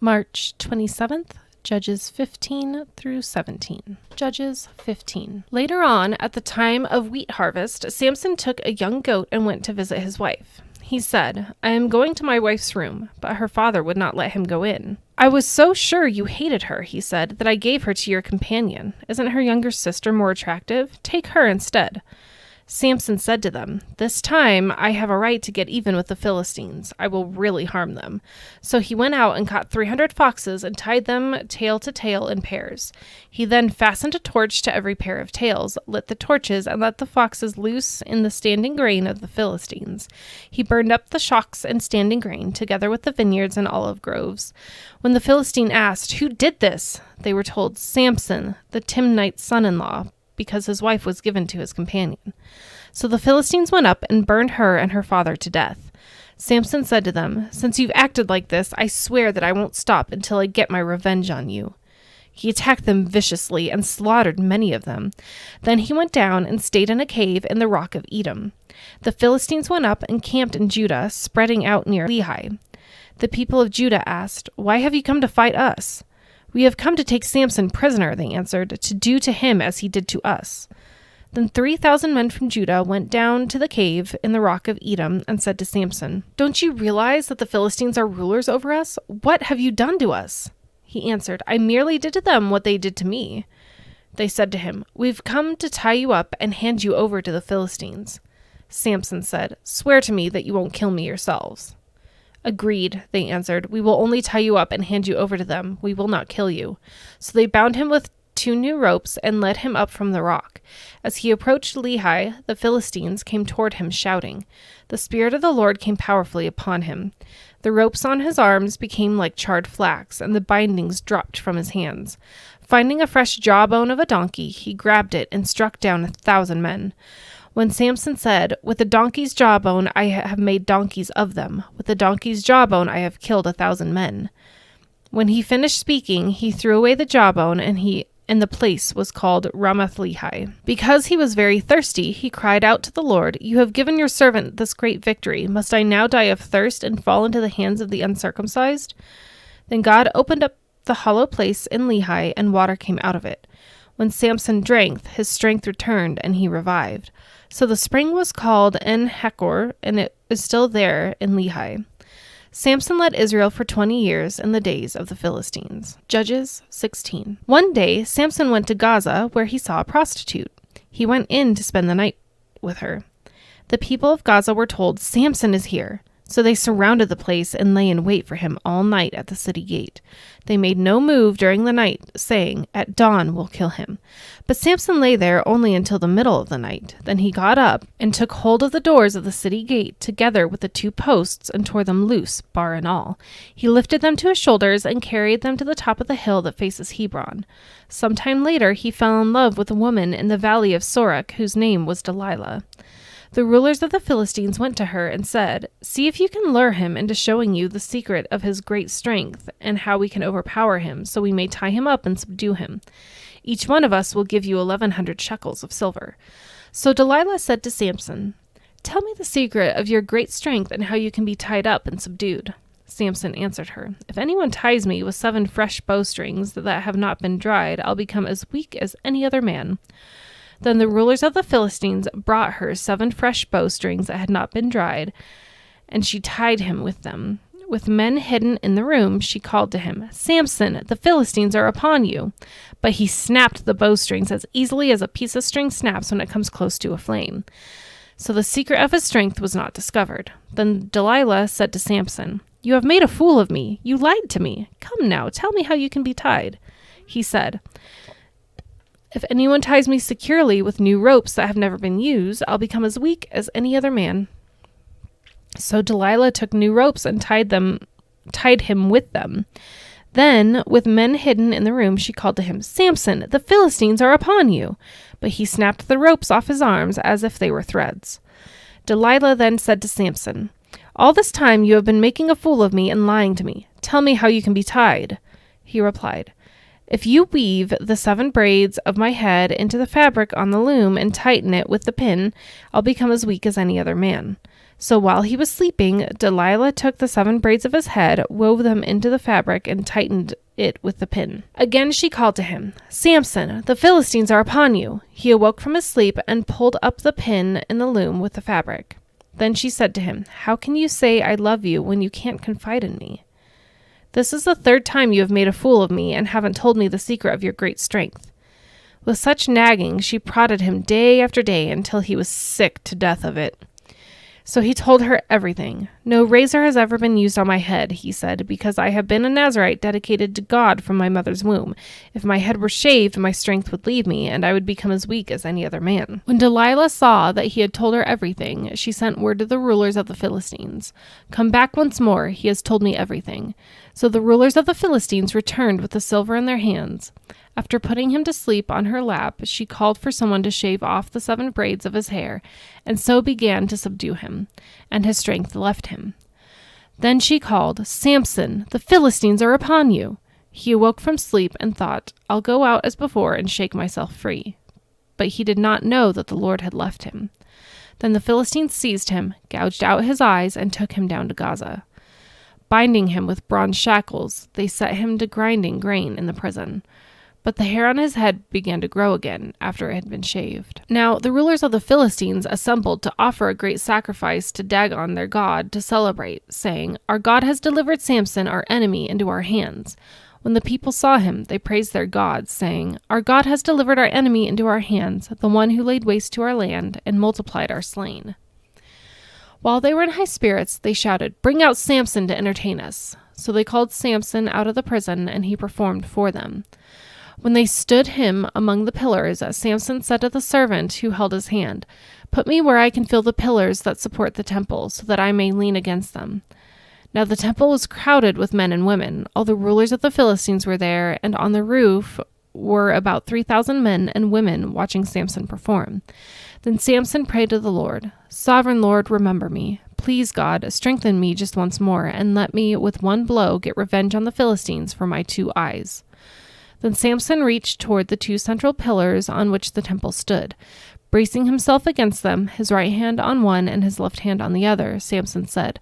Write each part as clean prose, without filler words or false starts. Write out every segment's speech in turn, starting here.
March 27th, Judges 15 through 17. Judges 15. Later on, at the time of wheat harvest, Samson took a young goat and went to visit his wife. He said, "I am going to my wife's room," but her father would not let him go in. "I was so sure you hated her," he said, "that I gave her to your companion. Isn't her younger sister more attractive? Take her instead." Samson said to them, "This time I have a right to get even with the Philistines. I will really harm them." So he went out and caught 300 foxes and tied them tail to tail in pairs. He then fastened a torch to every pair of tails, lit the torches, and let the foxes loose in the standing grain of the Philistines. He burned up the shocks and standing grain, together with the vineyards and olive groves. When the Philistine asked, "Who did this?" they were told, "Samson, the Timnite's son-in-law," because his wife was given to his companion. So the Philistines went up and burned her and her father to death. Samson said to them, "Since you've acted like this, I swear that I won't stop until I get my revenge on you." He attacked them viciously and slaughtered many of them. Then he went down and stayed in a cave in the rock of Edom. The Philistines went up and camped in Judah, spreading out near Lehi. The people of Judah asked, "Why have you come to fight us?" "We have come to take Samson prisoner," they answered, "to do to him as he did to us." Then 3,000 men from Judah went down to the cave in the rock of Edom and said to Samson, "Don't you realize that the Philistines are rulers over us? What have you done to us?" He answered, "I merely did to them what they did to me." They said to him, "We've come to tie you up and hand you over to the Philistines." Samson said, "Swear to me that you won't kill me yourselves." "Agreed," they answered. "We will only tie you up and hand you over to them. We will not kill you." So they bound him with 2 new ropes and led him up from the rock. As he approached Lehi, the Philistines came toward him shouting. The Spirit of the Lord came powerfully upon him. The ropes on his arms became like charred flax, and the bindings dropped from his hands. Finding a fresh jawbone of a donkey, he grabbed it and struck down 1,000 men. When Samson said, "With the donkey's jawbone I have made donkeys of them. With the donkey's jawbone I have killed 1,000 men." When he finished speaking, he threw away the jawbone, and the place was called Ramath-Lehi. Because he was very thirsty, he cried out to the Lord, "You have given your servant this great victory. Must I now die of thirst and fall into the hands of the uncircumcised?" Then God opened up the hollow place in Lehi, and water came out of it. When Samson drank, his strength returned, and he revived. So the spring was called En-Hakkor, and it is still there in Lehi. Samson led Israel for 20 years in the days of the Philistines. Judges 16. One day, Samson went to Gaza, where he saw a prostitute. He went in to spend the night with her. The people of Gaza were told, "Samson is here." So they surrounded the place and lay in wait for him all night at the city gate. They made no move during the night, saying, "At dawn we'll kill him." But Samson lay there only until the middle of the night. Then he got up and took hold of the doors of the city gate, together with the 2 posts, and tore them loose, bar and all. He lifted them to his shoulders and carried them to the top of the hill that faces Hebron. Some time later he fell in love with a woman in the valley of Sorek, whose name was Delilah. The rulers of the Philistines went to her and said, "See if you can lure him into showing you the secret of his great strength and how we can overpower him, so we may tie him up and subdue him. Each one of us will give you 1,100 shekels of silver." So Delilah said to Samson, "Tell me the secret of your great strength and how you can be tied up and subdued." Samson answered her, "If anyone ties me with 7 fresh bowstrings that have not been dried, I'll become as weak as any other man." Then the rulers of the Philistines brought her 7 fresh bowstrings that had not been dried, and she tied him with them. With men hidden in the room, she called to him, "Samson, the Philistines are upon you." But he snapped the bowstrings as easily as a piece of string snaps when it comes close to a flame. So the secret of his strength was not discovered. Then Delilah said to Samson, "You have made a fool of me. You lied to me. Come now, tell me how you can be tied." He said, "If anyone ties me securely with new ropes that have never been used, I'll become as weak as any other man." So Delilah took new ropes and tied him with them. Then, with men hidden in the room, she called to him, "Samson, the Philistines are upon you." But he snapped the ropes off his arms as if they were threads. Delilah then said to Samson, "All this time you have been making a fool of me and lying to me. Tell me how you can be tied." He replied, "If you weave the 7 braids of my head into the fabric on the loom and tighten it with the pin, I'll become as weak as any other man." So while he was sleeping, Delilah took the 7 braids of his head, wove them into the fabric, and tightened it with the pin. Again she called to him, "Samson, the Philistines are upon you." He awoke from his sleep and pulled up the pin in the loom with the fabric. Then she said to him, "How can you say I love you when you can't confide in me? This is the 3rd time you have made a fool of me and haven't told me the secret of your great strength." With such nagging, she prodded him day after day until he was sick to death of it. So he told her everything. "No razor has ever been used on my head," he said, "because I have been a Nazirite dedicated to God from my mother's womb. If my head were shaved, my strength would leave me, and I would become as weak as any other man." When Delilah saw that he had told her everything, she sent word to the rulers of the Philistines, "Come back once more, he has told me everything." So the rulers of the Philistines returned with the silver in their hands. After putting him to sleep on her lap, she called for someone to shave off the 7 braids of his hair, and so began to subdue him, and his strength left him. Then she called, "Samson, the Philistines are upon you." He awoke from sleep and thought, "I'll go out as before and shake myself free." But he did not know that the Lord had left him. Then the Philistines seized him, gouged out his eyes, and took him down to Gaza. Binding him with bronze shackles, they set him to grinding grain in the prison. But the hair on his head began to grow again after it had been shaved. Now the rulers of the Philistines assembled to offer a great sacrifice to Dagon their god to celebrate, saying, "Our God has delivered Samson, our enemy, into our hands." When the people saw him, they praised their God, saying, "Our God has delivered our enemy into our hands, the one who laid waste to our land and multiplied our slain." While they were in high spirits, they shouted, "Bring out Samson to entertain us." So they called Samson out of the prison, and he performed for them. When they stood him among the pillars, Samson said to the servant who held his hand, "Put me where I can feel the pillars that support the temple, so that I may lean against them." Now the temple was crowded with men and women. All the rulers of the Philistines were there, and on the roof were about 3,000 men and women watching Samson perform. Then Samson prayed to the Lord, "Sovereign Lord, remember me. Please, God, strengthen me just once more, and let me with one blow get revenge on the Philistines for my 2 eyes." Then Samson reached toward the 2 central pillars on which the temple stood. Bracing himself against them, his right hand on one and his left hand on the other, Samson said,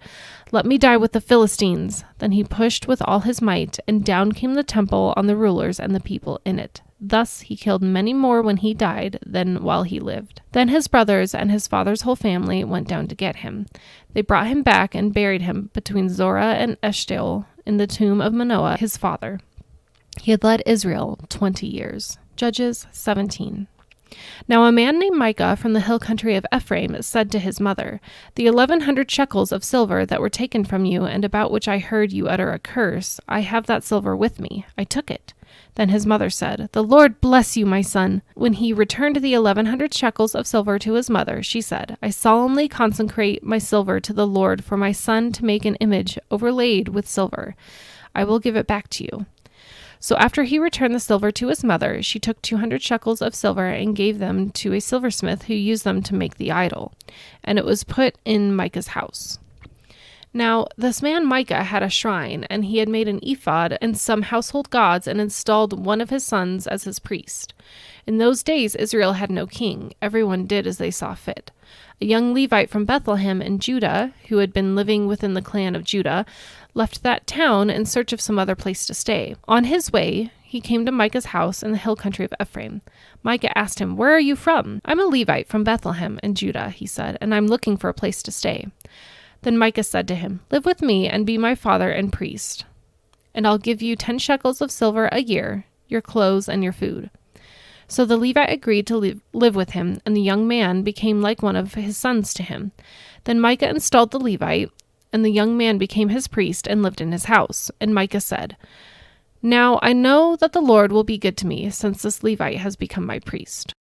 "Let me die with the Philistines." Then he pushed with all his might, and down came the temple on the rulers and the people in it. Thus he killed many more when he died than while he lived. Then his brothers and his father's whole family went down to get him. They brought him back and buried him between Zorah and Eshtaol in the tomb of Manoah, his father. He had led Israel 20 years. Judges 17. Now a man named Micah from the hill country of Ephraim said to his mother, "The 1,100 shekels of silver that were taken from you and about which I heard you utter a curse, I have that silver with me. I took it." Then his mother said, "The Lord bless you, my son." When he returned the 1,100 shekels of silver to his mother, she said, "I solemnly consecrate my silver to the Lord for my son to make an image overlaid with silver. I will give it back to you." So after he returned the silver to his mother, she took 200 shekels of silver and gave them to a silversmith who used them to make the idol, and it was put in Micah's house. Now this man Micah had a shrine, and he had made an ephod and some household gods and installed one of his sons as his priest. In those days Israel had no king. Everyone did as they saw fit. A young Levite from Bethlehem in Judah, who had been living within the clan of Judah, left that town in search of some other place to stay. On his way, he came to Micah's house in the hill country of Ephraim. Micah asked him, "Where are you from?" "I'm a Levite from Bethlehem in Judah," he said, "and I'm looking for a place to stay." Then Micah said to him, "Live with me and be my father and priest, and I'll give you 10 shekels of silver a year, your clothes and your food." So the Levite agreed to live with him, and the young man became like one of his sons to him. Then Micah installed the Levite, and the young man became his priest and lived in his house. And Micah said, "Now I know that the Lord will be good to me, since this Levite has become my priest."